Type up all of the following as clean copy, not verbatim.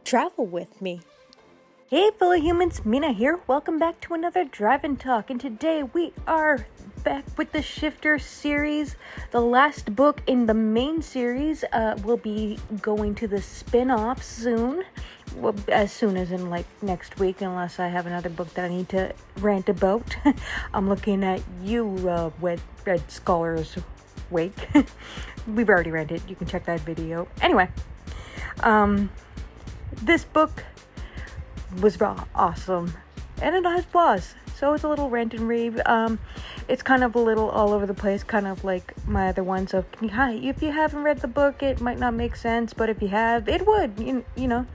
Travel with me. Hey fellow humans, Mina here. Welcome back to another Drive and Talk, and today we are back with the Shifter series. The last book in the main series will be going to the spin-off soon. Well, as soon as in like next week, unless I have another book that I need to rant about. I'm looking at you, Red Scholars Wake. We've already ranted. You can check that video. Anyway, this book was awesome, and it has flaws, so it's a little rant and rave. It's kind of a little all over the place, kind of like my other one. So if you haven't read the book, it might not make sense, but if you have, it would. You know,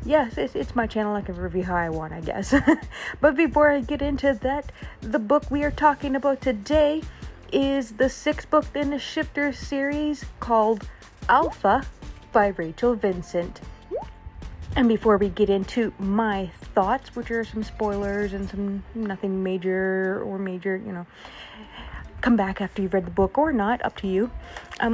yes, it's my channel. I can review how I want, I guess. But before I get into that, the book we are talking about today is the 6th book in the Shifter series called Alpha by Rachel Vincent. And before we get into my thoughts, which are some spoilers and some nothing major, come back after you've read the book or not, up to you.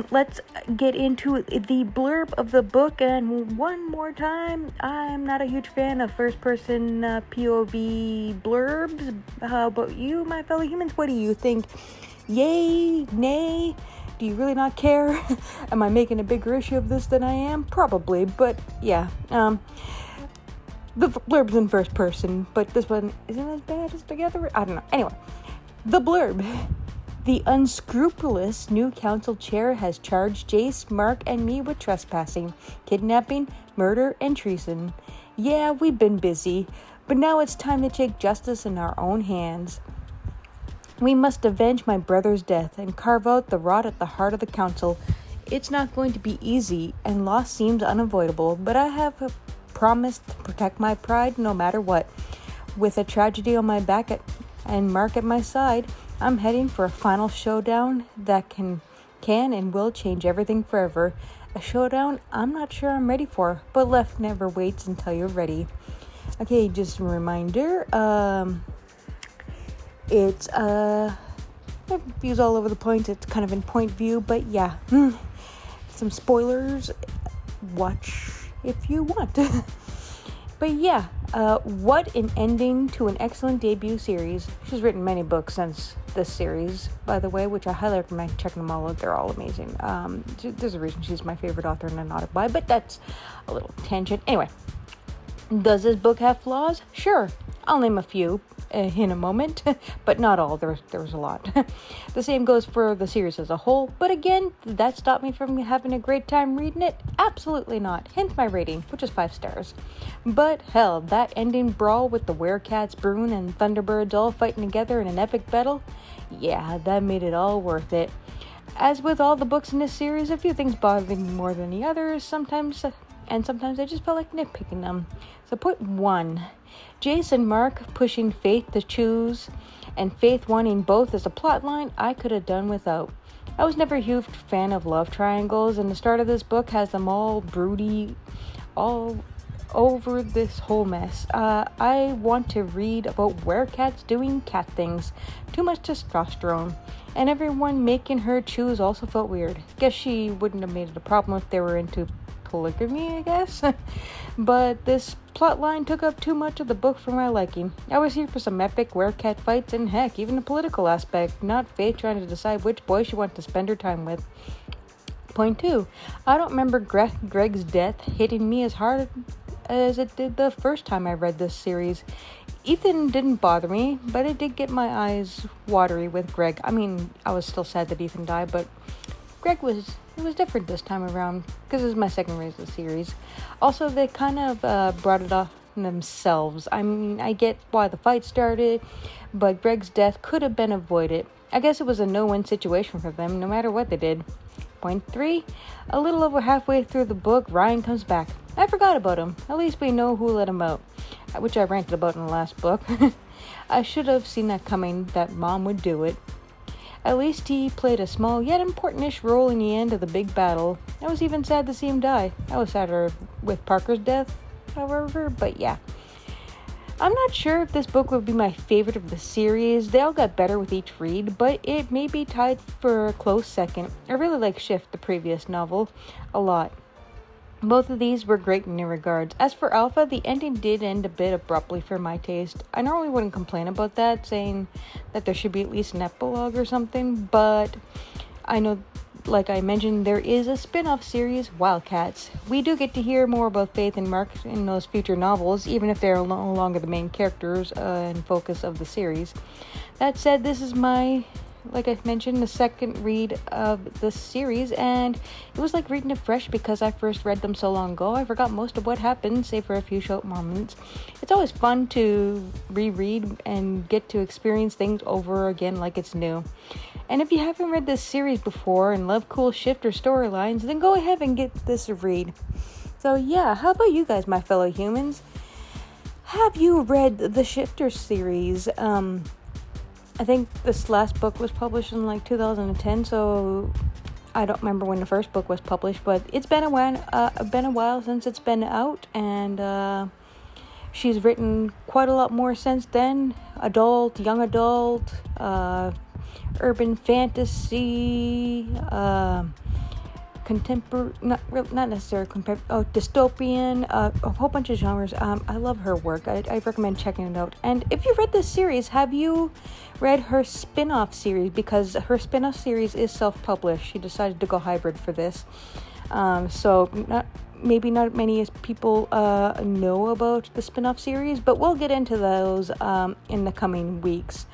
Let's get into the blurb of the book. And one more time, I'm not a huge fan of first-person POV blurbs. How about you, my fellow humans? What do you think? Yay? Nay? Do you really not care? Am I making a bigger issue of this than I am? Probably, but yeah. The blurb's in first person, but this one isn't as bad as the other. I don't know. Anyway, the blurb. The unscrupulous new council chair has charged Jace, Mark, and me with trespassing, kidnapping, murder, and treason. Yeah, we've been busy, but now it's time to take justice in our own hands. We must avenge my brother's death and carve out the rot at the heart of the council. It's not going to be easy, and loss seems unavoidable, but I have promised to protect my pride no matter what. With a tragedy on my back and Mark at my side, I'm heading for a final showdown that can and will change everything forever. A showdown I'm not sure I'm ready for, but life never waits until you're ready. Okay, just a reminder, it's views all over the point. It's kind of in point view, but yeah, some spoilers. Watch if you want. But yeah, what an ending to an excellent debut series. She's written many books since this series, by the way, which I highly recommend checking them all out. They're all amazing. There's a reason she's my favorite author and not a buy, but that's a little tangent. Anyway, does this book have flaws? Sure, I'll name a few in a moment, but not all. There was a lot. The same goes for the series as a whole, but again, did that stop me from having a great time reading it? Absolutely not. Hence my rating, which is 5 stars. But hell, that ending brawl with the Werecats, Bruin, and Thunderbirds all fighting together in an epic battle, yeah, that made it all worth it. As with all the books in this series, a few things bothered me more than the others, sometimes I just felt like nitpicking them. So point 1. Jace and Mark pushing Faith to choose, and Faith wanting both as a plotline I could have done without. I was never a huge fan of love triangles, and the start of this book has them all broody, all over this whole mess. I want to read about werecats doing cat things. Too much testosterone. And everyone making her choose also felt weird. Guess she wouldn't have made it a problem if they were into polygamy, I guess. But this plotline took up too much of the book for my liking. I was here for some epic werecat fights and heck, even a political aspect, not Faith trying to decide which boy she wanted to spend her time with. Point 2. I don't remember Greg's death hitting me as hard as it did the first time I read this series. Ethan didn't bother me, but it did get my eyes watery with Greg. I mean, I was still sad that Ethan died, but Greg was different this time around, because this is my second read of the series. Also, they kind of brought it on themselves. I mean, I get why the fight started, but Greg's death could have been avoided. I guess it was a no-win situation for them, no matter what they did. Point 3. A little over halfway through the book, Ryan comes back. I forgot about him. At least we know who let him out, which I ranted about in the last book. I should have seen that coming, that Mom would do it. At least he played a small yet important-ish role in the end of the big battle. I was even sad to see him die. I was sadder with Parker's death, however, but yeah. I'm not sure if this book would be my favorite of the series. They all got better with each read, but it may be tied for a close second. I really like Shift, the previous novel, a lot. Both of these were great in their regards. As for Alpha, the ending did end a bit abruptly for my taste. I normally wouldn't complain about that, saying that there should be at least an epilogue or something, but I know, like I mentioned, there is a spin-off series, Wildcats. We do get to hear more about Faith and Mark in those future novels, even if they're no longer the main characters and focus of the series. That said, this is like I mentioned, the second read of the series, and it was like reading it fresh because I first read them so long ago. I forgot most of what happened, save for a few short moments. It's always fun to reread and get to experience things over again like it's new. And if you haven't read this series before and love cool shifter storylines, then go ahead and get this a read. So yeah, how about you guys, my fellow humans? Have you read the Shifter series? I think this last book was published in like 2010, so I don't remember when the first book was published, but it's been a while since it's been out, and she's written quite a lot more since then. Adult, young adult, urban fantasy, contemporary, not necessarily dystopian, a whole bunch of genres. I love her work. I recommend checking it out. And if you've read this series, have you read her spin-off series? Because her spin-off series is self-published. She decided to go hybrid for this. So maybe not many people know about the spin-off series, but we'll get into those in the coming weeks.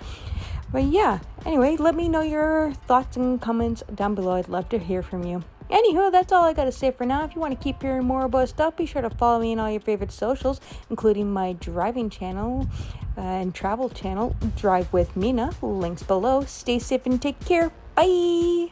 But yeah, anyway, let me know your thoughts and comments down below. I'd love to hear from you. Anywho, that's all I gotta say for now. If you want to keep hearing more about stuff, be sure to follow me on all your favorite socials, including my driving channel and travel channel, Drive with Mina. Links below. Stay safe and take care. Bye!